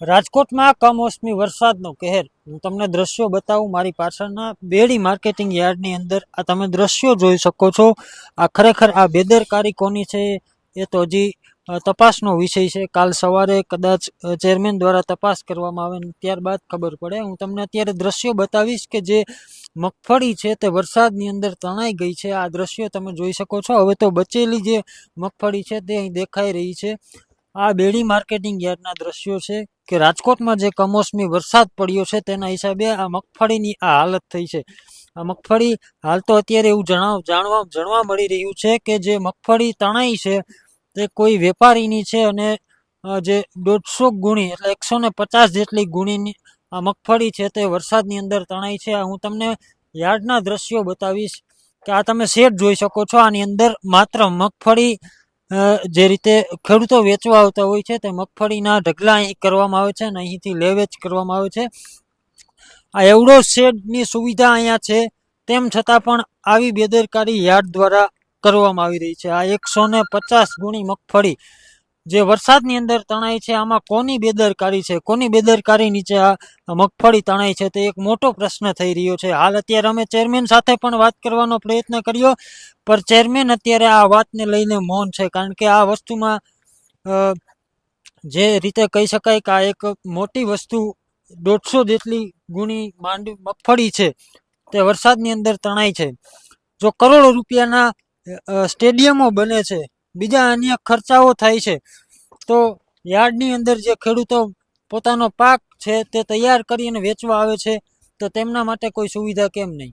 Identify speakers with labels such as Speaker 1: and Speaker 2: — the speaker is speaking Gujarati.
Speaker 1: રાજકોટમાં કમોસમી વરસાદનો કહેર. હું તમને દ્રશ્યો બતાવું મારી પાછળના બેડી માર્કેટિંગ યાર્ડની અંદર. આ તમે દ્રશ્યો જોઈ શકો છો. આ ખરેખર આ બેદરકારી કોની છે એ તો હજી તપાસનો વિષય છે. કાલ સવારે કદાચ ચેરમેન દ્વારા તપાસ કરવામાં આવે ત્યારબાદ ખબર પડે. હું તમને અત્યારે દ્રશ્યો બતાવીશ કે જે મગફળી છે તે વરસાદની અંદર તણાઈ ગઈ છે. આ દ્રશ્યો તમે જોઈ શકો છો. હવે તો બચેલી જે મગફળી છે તે અહીં દેખાઈ રહી છે. આ બેડી માર્કેટિંગ યાર્ડના દ્રશ્યો છે કે રાજકોટમાં જે કમોસમી વરસાદ પડ્યો છે તેના હિસાબે આ મગફળીની આ હાલત થઈ છે. આ મગફળી હાલ તો અત્યારે એવું જાણવા મળી રહ્યું છે કે જે મગફળી તણાઈ છે તે કોઈ વેપારીની છે અને જે 150 ગુણી એટલે 150 જેટલી ગુણીની આ મગફળી છે તે વરસાદની અંદર તણાઈ છે. હું તમને યાર્ડના દ્રશ્યો બતાવીશ કે આ તમે શેડ જોઈ શકો છો. આની અંદર માત્ર મગફળી જે રીતે ખેડૂતો વેચવા આવતા હોય છે તે મગફળીના ઢગલા અહીં કરવામાં આવે છે અને અહીંથી લે વેચ કરવામાં આવે છે. આ એવડો શેડની સુવિધા અહીંયા છે તેમ છતાં પણ આવી બેદરકારી યાર્ડ દ્વારા કરવામાં આવી રહી છે. આ 150 ગુણી મગફળી જે વરસાદની અંદર તણાઈ છે, આમાં કોની બેદરકારી છે, કોની બેદરકારી નીચે આ મગફળી તણાઈ છે તે એક મોટો પ્રશ્ન થઈ રહ્યો છે. હાલ અત્યારે અમે ચેરમેન સાથે પણ વાત કરવાનો પ્રયત્ન કર્યો, પણ ચેરમેન અત્યારે આ વાતને લઈને મૌન છે. કારણ કે આ વસ્તુમાં જે રીતે કહી શકાય કે આ એક મોટી વસ્તુ 150 જેટલી ગુણી મગફળી છે તે વરસાદની અંદર તણાઈ છે. જો કરોડો રૂપિયાના સ્ટેડિયમો બને છે, બીજા અન્ય ખર્ચાઓ થાય છે, તો યાર્ડની અંદર જે ખેડૂતો પોતાનો પાક છે તે તૈયાર કરીને વેચવા આવે છે તો તેમના માટે કોઈ સુવિધા કેમ નહીં?